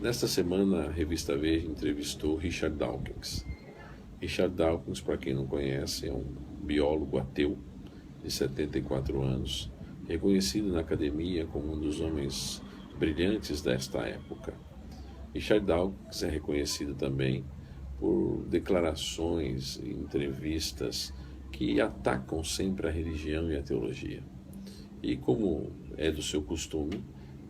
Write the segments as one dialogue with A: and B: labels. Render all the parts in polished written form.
A: Nesta semana, a revista Veja entrevistou Richard Dawkins. Richard Dawkins, para quem não conhece, é um biólogo ateu de 74 anos, reconhecido na academia como um dos homens brilhantes desta época. Richard Dawkins é reconhecido também por declarações e entrevistas que atacam sempre a religião e a teologia. E como é do seu costume,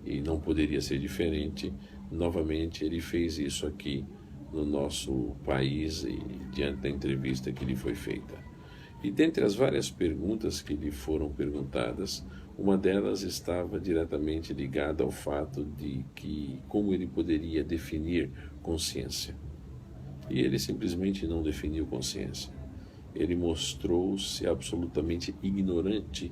A: e não poderia ser diferente, novamente ele fez isso aqui no nosso país e diante da entrevista que lhe foi feita. E dentre as várias perguntas que lhe foram perguntadas, uma delas estava diretamente ligada ao fato de que como ele poderia definir consciência. E ele simplesmente não definiu consciência. Ele mostrou-se absolutamente ignorante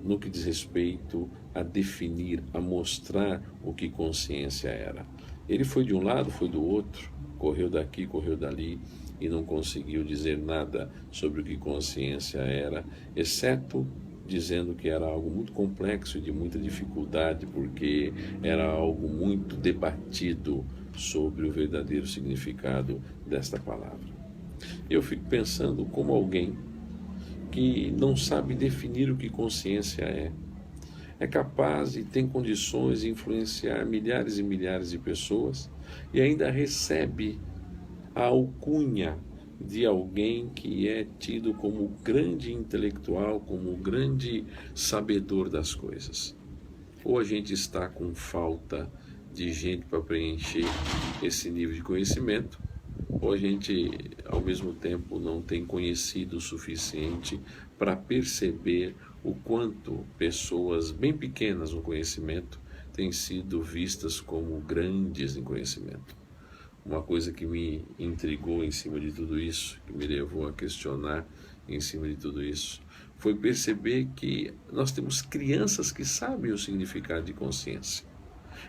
A: no que diz respeito a definir, a mostrar o que consciência era. Ele foi de um lado, foi do outro, correu daqui, correu dali e não conseguiu dizer nada sobre o que consciência era, exceto dizendo que era algo muito complexo e de muita dificuldade, porque era algo muito debatido sobre o verdadeiro significado desta palavra. Eu fico pensando como alguém que não sabe definir o que consciência é capaz e tem condições de influenciar milhares e milhares de pessoas e ainda recebe a alcunha de alguém que é tido como grande intelectual, como grande sabedor das coisas. Ou a gente está com falta de gente para preencher esse nível de conhecimento, ou a gente, ao mesmo tempo, não tem conhecido o suficiente para perceber o quanto pessoas bem pequenas no conhecimento têm sido vistas como grandes em conhecimento. Uma coisa que me intrigou em cima de tudo isso, que me levou a questionar em cima de tudo isso, foi perceber que nós temos crianças que sabem o significado de consciência.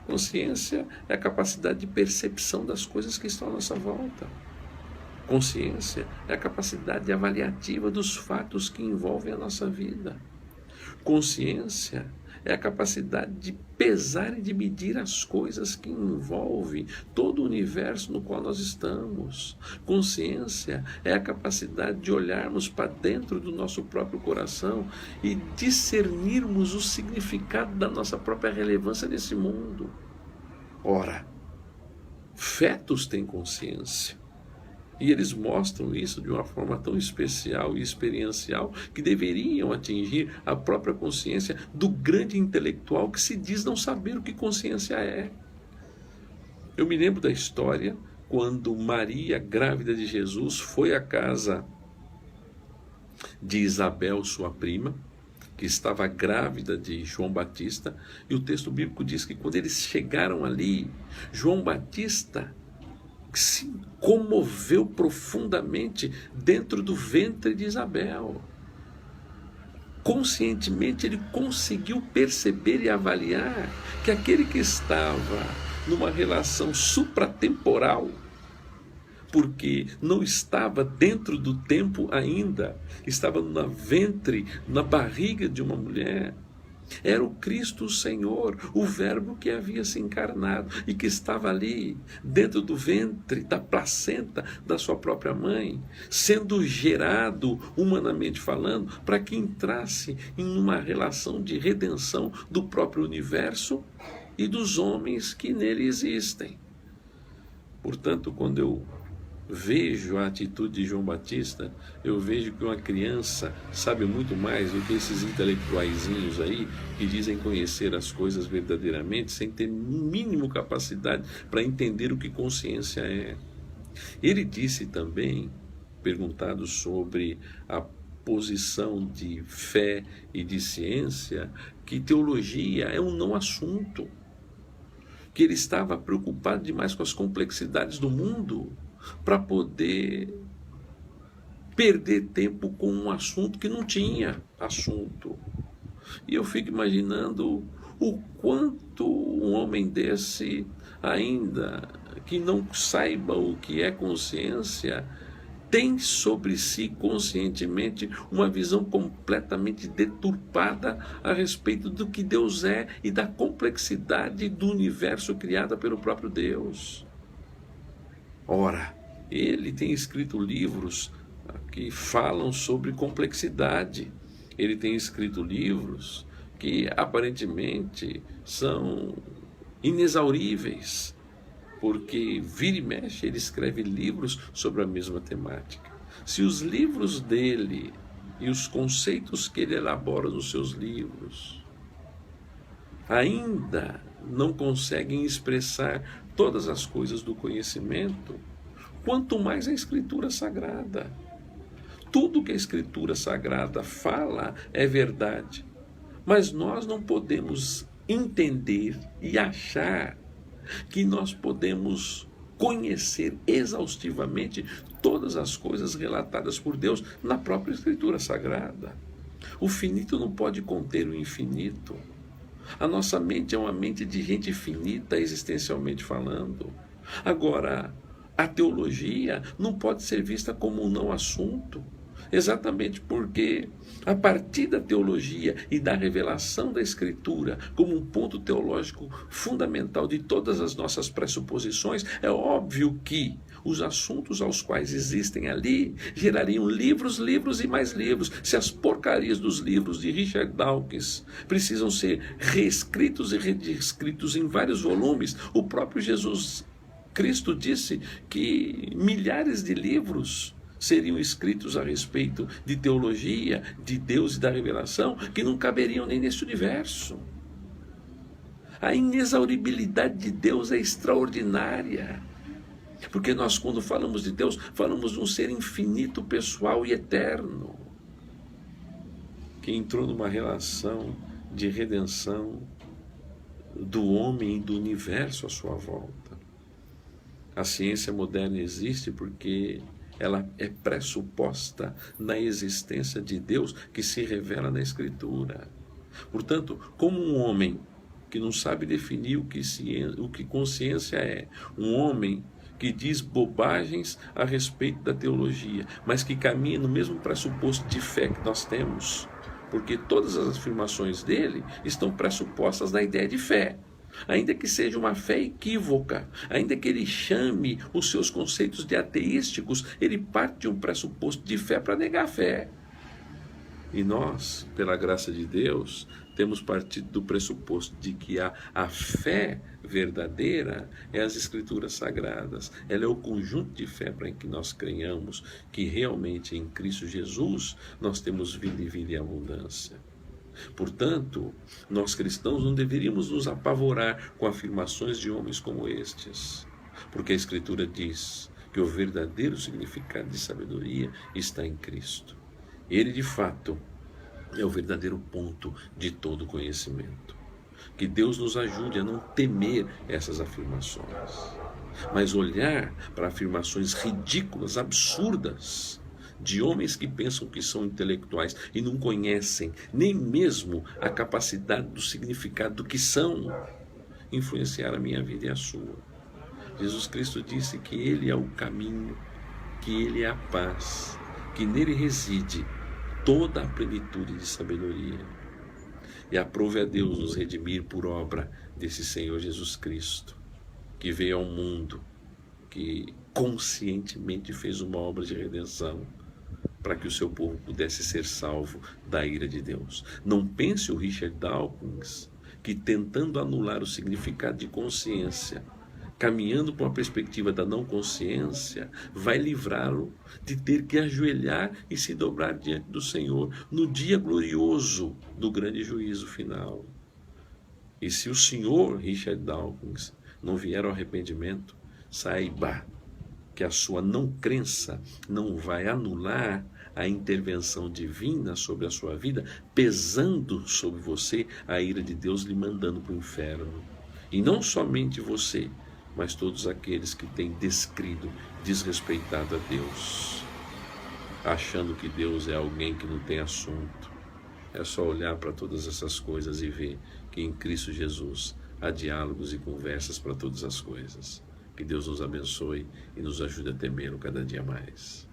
A: Consciência é a capacidade de percepção das coisas que estão à nossa volta. Consciência é a capacidade avaliativa dos fatos que envolvem a nossa vida. Consciência é a capacidade de pesar e de medir as coisas que envolvem todo o universo no qual nós estamos. Consciência é a capacidade de olharmos para dentro do nosso próprio coração e discernirmos o significado da nossa própria relevância nesse mundo. Ora, fetos têm consciência. E eles mostram isso de uma forma tão especial e experiencial que deveriam atingir a própria consciência do grande intelectual que se diz não saber o que consciência é. Eu me lembro da história quando Maria, grávida de Jesus, foi à casa de Isabel, sua prima, que estava grávida de João Batista, e o texto bíblico diz que quando eles chegaram ali, João Batista se comoveu profundamente dentro do ventre de Isabel. Conscientemente ele conseguiu perceber e avaliar que aquele que estava numa relação supratemporal, porque não estava dentro do tempo ainda, estava no ventre, na barriga de uma mulher, era o Cristo o Senhor, o Verbo que havia se encarnado e que estava ali, dentro do ventre, da placenta da sua própria mãe, sendo gerado, humanamente falando, para que entrasse em uma relação de redenção do próprio universo e dos homens que nele existem. Portanto, quando eu vejo a atitude de João Batista, eu vejo que uma criança sabe muito mais do que esses intelectuaizinhos aí que dizem conhecer as coisas verdadeiramente sem ter mínimo capacidade para entender o que consciência é. Ele disse também, perguntado sobre a posição de fé e de ciência, que teologia é um não assunto, que ele estava preocupado demais com as complexidades do mundo para poder perder tempo com um assunto que não tinha assunto. E eu fico imaginando o quanto um homem desse, ainda que não saiba o que é consciência, tem sobre si conscientemente uma visão completamente deturpada a respeito do que Deus é e da complexidade do universo criada pelo próprio Deus. Ora, ele tem escrito livros que falam sobre complexidade. Ele tem escrito livros que aparentemente são inexauríveis, porque vira e mexe ele escreve livros sobre a mesma temática. Se os livros dele e os conceitos que ele elabora nos seus livros ainda não conseguem expressar todas as coisas do conhecimento, quanto mais a Escritura Sagrada. Tudo que a Escritura Sagrada fala é verdade, mas nós não podemos entender e achar que nós podemos conhecer exaustivamente todas as coisas relatadas por Deus na própria Escritura Sagrada. O finito não pode conter o infinito. A nossa mente é uma mente de gente finita, existencialmente falando. Agora, a teologia não pode ser vista como um não assunto, exatamente porque, a partir da teologia e da revelação da Escritura como um ponto teológico fundamental de todas as nossas pressuposições, é óbvio que os assuntos aos quais existem ali gerariam livros, livros e mais livros. Se as porcarias dos livros de Richard Dawkins precisam ser reescritos e reescritos em vários volumes, o próprio Jesus Cristo disse que milhares de livros seriam escritos a respeito de teologia, de Deus e da revelação, que não caberiam nem neste universo. A inexauribilidade de Deus é extraordinária, porque nós, quando falamos de Deus, falamos de um ser infinito, pessoal e eterno, que entrou numa relação de redenção do homem e do universo à sua volta. A ciência moderna existe porque ela é pressuposta na existência de Deus que se revela na Escritura. Portanto, como um homem que não sabe definir o que consciência é, um homem que diz bobagens a respeito da teologia, mas que caminha no mesmo pressuposto de fé que nós temos, porque todas as afirmações dele estão pressupostas na ideia de fé. Ainda que seja uma fé equívoca, ainda que ele chame os seus conceitos de ateísticos, ele parte de um pressuposto de fé para negar a fé. E nós, pela graça de Deus, temos partido do pressuposto de que a fé verdadeira é as Escrituras Sagradas. Ela é o conjunto de fé para que nós creiamos que realmente em Cristo Jesus nós temos vida e vida em abundância. Portanto, nós cristãos não deveríamos nos apavorar com afirmações de homens como estes, porque a Escritura diz que o verdadeiro significado de sabedoria está em Cristo. Ele, de fato, é o verdadeiro ponto de todo conhecimento. Que Deus nos ajude a não temer essas afirmações, mas olhar para afirmações ridículas, absurdas, de homens que pensam que são intelectuais e não conhecem nem mesmo a capacidade do significado do que são, influenciar a minha vida e a sua. Jesus Cristo disse que Ele é o caminho, que Ele é a paz, que nele reside toda a plenitude de sabedoria. E aprove a Deus nos redimir por obra desse Senhor Jesus Cristo, que veio ao mundo, que conscientemente fez uma obra de redenção, para que o seu povo pudesse ser salvo da ira de Deus. Não pense o Richard Dawkins que, tentando anular o significado de consciência, caminhando para uma perspectiva da não consciência, vai livrá-lo de ter que ajoelhar e se dobrar diante do Senhor no dia glorioso do grande juízo final. E se o senhor Richard Dawkins não vier ao arrependimento, saiba que a sua não crença não vai anular a intervenção divina sobre a sua vida, pesando sobre você a ira de Deus, lhe mandando para o inferno. E não somente você, mas todos aqueles que têm desrespeitado a Deus, achando que Deus é alguém que não tem assunto. É só olhar para todas essas coisas e ver que em Cristo Jesus há diálogos e conversas para todas as coisas. Que Deus nos abençoe e nos ajude a temê-lo cada dia mais.